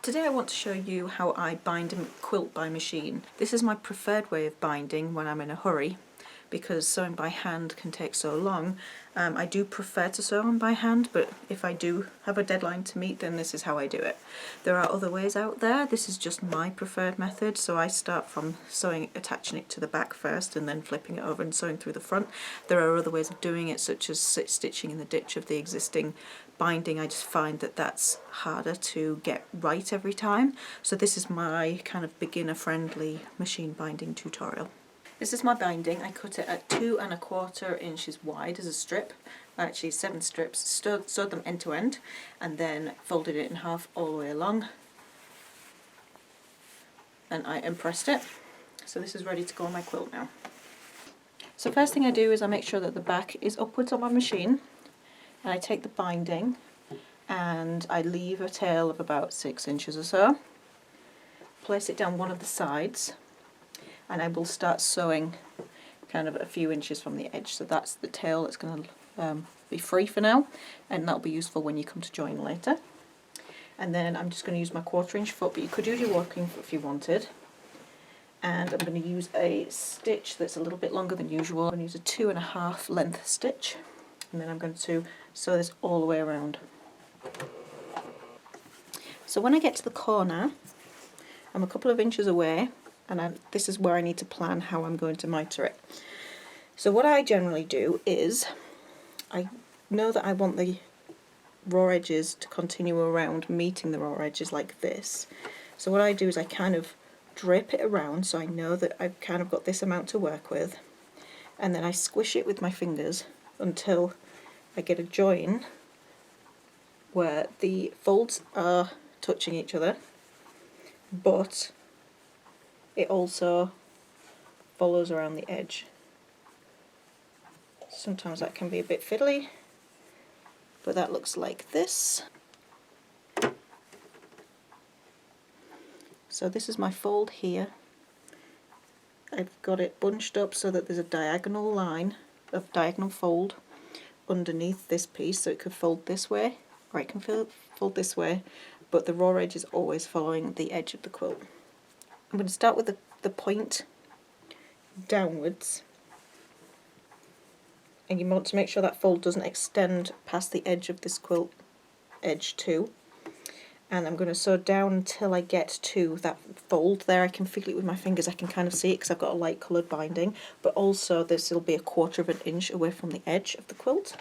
Today I want to show you how I bind a quilt by machine. This is my preferred way of binding when I'm in a hurry, because sewing by hand can take so long. I do prefer to sew on by hand, but if I do have a deadline to meet, then this is how I do it. There are other ways out there. This is just my preferred method, so I start from attaching it to the back first and then flipping it over and sewing through the front. There are other ways of doing it, such as stitching in the ditch of the existing binding. I just find that that's harder to get right every time. So this is my kind of beginner-friendly machine binding tutorial. This is my binding. I cut it at 2 1/4 inches wide as a strip, actually 7 strips, sewed them end to end, and then folded it in half all the way along, and I impressed it. So this is ready to go on my quilt now. So first thing I do is I make sure that the back is upwards on my machine, and I take the binding and I leave a tail of about 6 inches or so, place it down one of the sides, and I will start sewing kind of a few inches from the edge. So that's the tail that's going to be free for now, and that'll be useful when you come to join later. And then I'm just going to use my 1/4 inch foot, but you could use your working foot if you wanted. And I'm going to use a stitch that's a little bit longer than usual. I'm going to use a 2 1/2 length stitch, and then I'm going to sew this all the way around. So when I get to the corner, I'm a couple of inches away, and this is where I need to plan how I'm going to miter it. So what I generally do is, I know that I want the raw edges to continue around, meeting the raw edges like this. So what I do is I kind of drape it around, so I know that I've kind of got this amount to work with, and then I squish it with my fingers until I get a join where the folds are touching each other, but it also follows around the edge. Sometimes that can be a bit fiddly, but that looks like this. So this is my fold here. I've got it bunched up so that there's a diagonal line of diagonal fold underneath this piece, so it could fold this way or it can fold this way, but the raw edge is always following the edge of the quilt. I'm going to start with the point downwards, and you want to make sure that fold doesn't extend past the edge of this quilt edge too. And I'm going to sew down until I get to that fold there. I can feel it with my fingers, I can kind of see it because I've got a light coloured binding, but also this will be a 1/4 inch away from the edge of the quilt.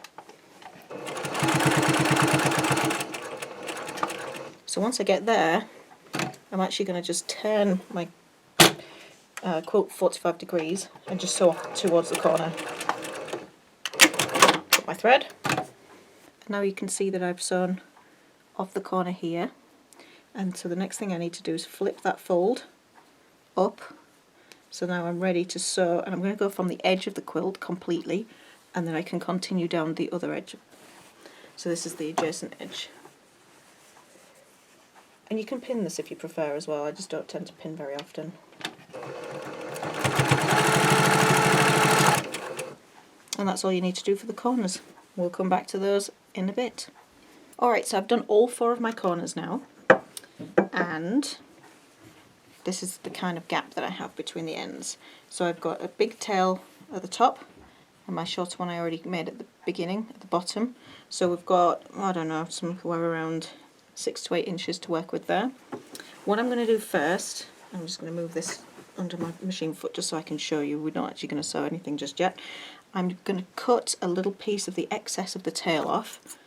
So once I get there, I'm actually going to just turn my quilt 45 degrees and just sew off towards the corner. Put my thread. Now you can see that I've sewn off the corner here, and so the next thing I need to do is flip that fold up. So now I'm ready to sew, and I'm going to go from the edge of the quilt completely, and then I can continue down the other edge. So this is the adjacent edge. And you can pin this if you prefer as well, I just don't tend to pin very often. And that's all you need to do for the corners. We'll come back to those in a bit. Alright, so I've done all 4 of my corners now, and this is the kind of gap that I have between the ends. So I've got a big tail at the top, and my shorter one I already made at the beginning, at the bottom. So we've got, I don't know, somewhere around 6 to 8 inches to work with there. What I'm going to do first, I'm just going to move this under my machine foot just so I can show you. We're not actually going to sew anything just yet. I'm going to cut a little piece of the excess of the tail off.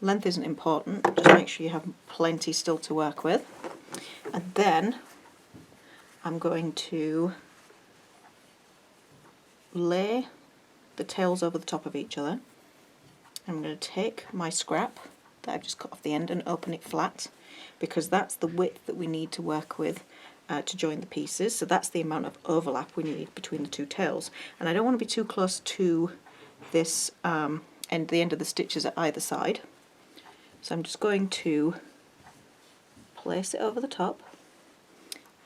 Length isn't important, just make sure you have plenty still to work with. And then I'm going to lay the tails over the top of each other. I'm going to take my scrap that I've just cut off the end and open it flat, because that's the width that we need to work with to join the pieces. So that's the amount of overlap we need between the two tails. And I don't want to be too close to this the end of the stitches at either side. So I'm just going to place it over the top.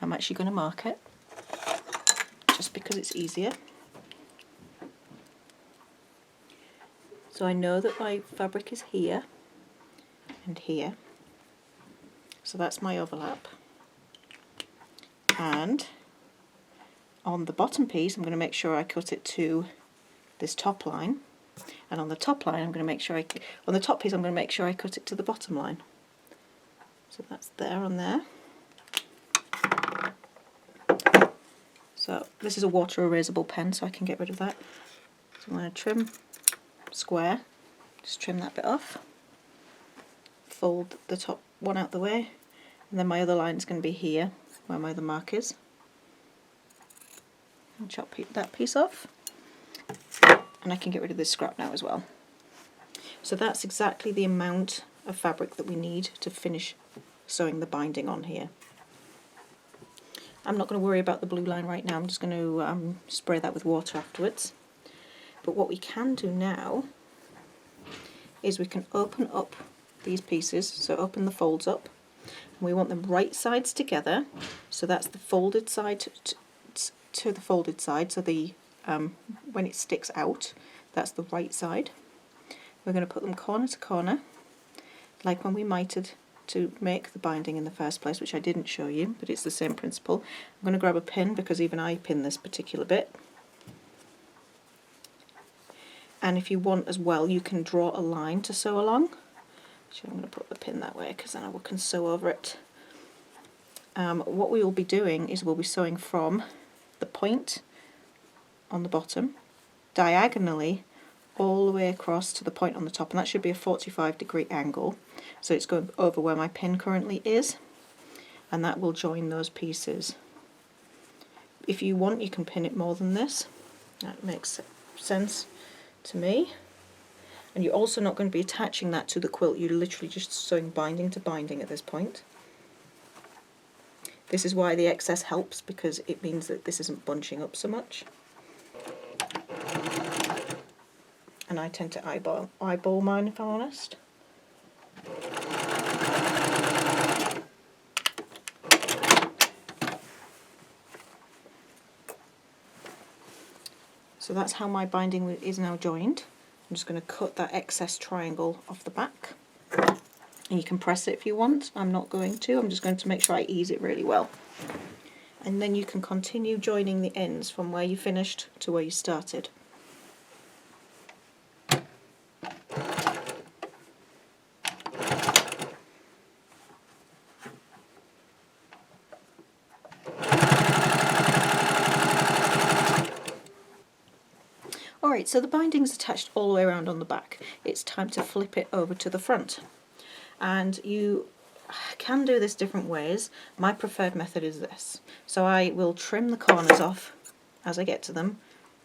I'm actually going to mark it just because it's easier. So I know that my fabric is here and here. So that's my overlap. And on the bottom piece, I'm going to make sure I cut it to this top line. And on the top line, I'm going to make sure on the top piece, I'm going to make sure I cut it to the bottom line. So that's there on there. So this is a water erasable pen, so I can get rid of that. So I'm going to trim square, just trim that bit off, fold the top one out the way, and then my other line is going to be here, where my other mark is. I'll chop that piece off, and I can get rid of this scrap now as well. So that's exactly the amount of fabric that we need to finish sewing the binding on here. I'm not going to worry about the blue line right now, I'm just going to spray that with water afterwards. But what we can do now is we can open up these pieces, so open the folds up, and we want them right sides together, so that's the folded side to the folded side, so the when it sticks out, that's the right side. We're going to put them corner to corner, like when we mitered to make the binding in the first place, which I didn't show you, but it's the same principle. I'm going to grab a pin because even I pin this particular bit. And if you want as well, you can draw a line to sew along. Actually, I'm going to put the pin that way because then I can sew over it. What we will be doing is we'll be sewing from the point on the bottom, diagonally, all the way across to the point on the top, and that should be a 45-degree angle. So it's going over where my pin currently is, and that will join those pieces. If you want, you can pin it more than this. That makes sense to me. And you're also not going to be attaching that to the quilt, you're literally just sewing binding to binding at this point. This is why the excess helps, because it means that this isn't bunching up so much. And I tend to eyeball mine, if I'm honest. So that's how my binding is now joined. I'm just going to cut that excess triangle off the back. And you can press it if you want. I'm not going to. I'm just going to make sure I ease it really well. And then you can continue joining the ends from where you finished to where you started. Alright, so the binding's attached all the way around on the back. It's time to flip it over to the front. And you can do this different ways. My preferred method is this. So I will trim the corners off as I get to them,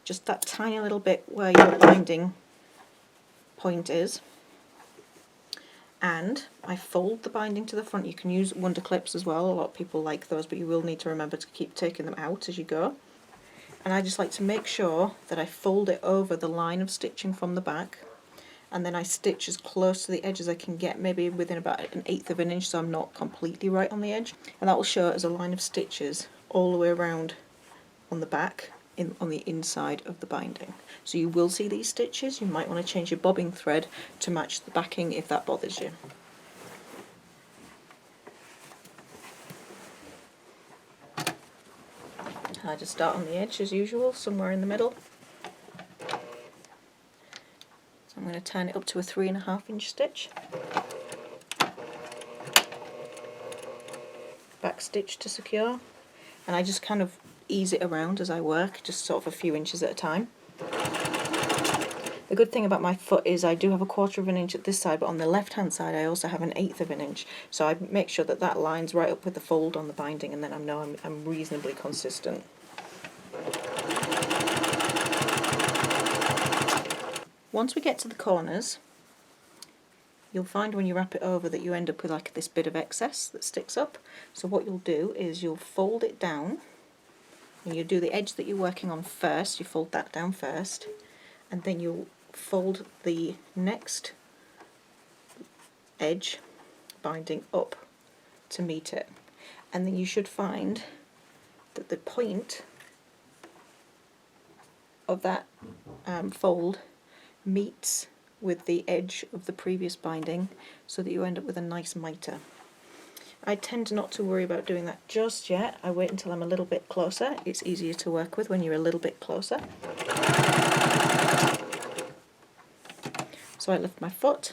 just that tiny little bit where your binding point is. And I fold the binding to the front. You can use wonder clips as well. A lot of people like those, but you will need to remember to keep taking them out as you go. And I just like to make sure that I fold it over the line of stitching from the back, and then I stitch as close to the edge as I can get, maybe within about 1/8 of an inch, so I'm not completely right on the edge. And that will show it as a line of stitches all the way around on the back, on the inside of the binding. So you will see these stitches. You might want to change your bobbing thread to match the backing if that bothers you. I just start on the edge as usual, somewhere in the middle. So I'm going to turn it up to a 3.5-inch stitch. Back stitch to secure, and I just kind of ease it around as I work, just sort of a few inches at a time. The good thing about my foot is I do have a 1/4 of an inch at this side, but on the left hand side I also have 1/8 of an inch, so I make sure that that lines right up with the fold on the binding, and then I know I'm reasonably consistent. Once we get to the corners, you'll find when you wrap it over that you end up with like this bit of excess that sticks up. So what you'll do is you'll fold it down, and you do the edge that you're working on first, you fold that down first, and then you'll fold the next edge binding up to meet it. And then you should find that the point of that fold meets with the edge of the previous binding, so that you end up with a nice mitre. I tend not to worry about doing that just yet. I wait until I'm a little bit closer. It's easier to work with when you're a little bit closer. So I lift my foot.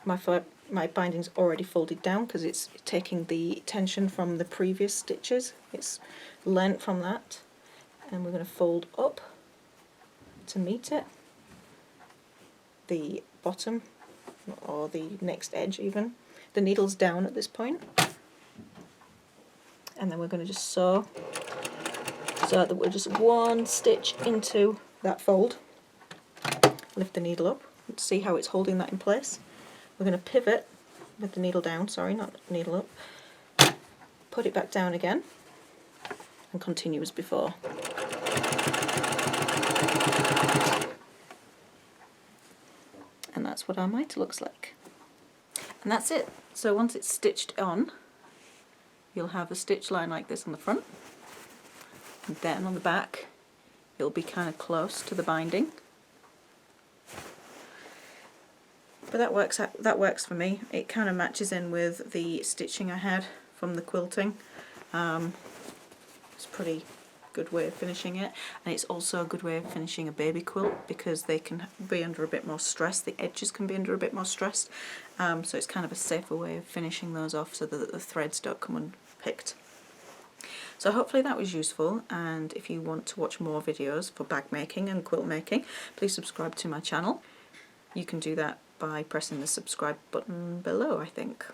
My binding's already folded down because it's taking the tension from the previous stitches. It's lent from that. And we're going to fold up to meet it. The bottom, or the next edge even. The needle's down at this point. And then we're going to just sew so that we're just one stitch into that fold. Lift the needle up and see how it's holding that in place. We're going to pivot with the needle down, sorry, not needle up. Put it back down again and continue as before. And that's what our mitre looks like. And that's it. So once it's stitched on, you'll have a stitch line like this on the front, and then on the back it'll be kind of close to the binding. But that works for me. It kind of matches in with the stitching I had from the quilting. It's a pretty good way of finishing it, and it's also a good way of finishing a baby quilt because they can be under a bit more stress. The edges can be under a bit more stress, so it's kind of a safer way of finishing those off so that the threads don't come unpicked. So hopefully that was useful, and if you want to watch more videos for bag making and quilt making, please subscribe to my channel. You can do that by pressing the subscribe button below, I think.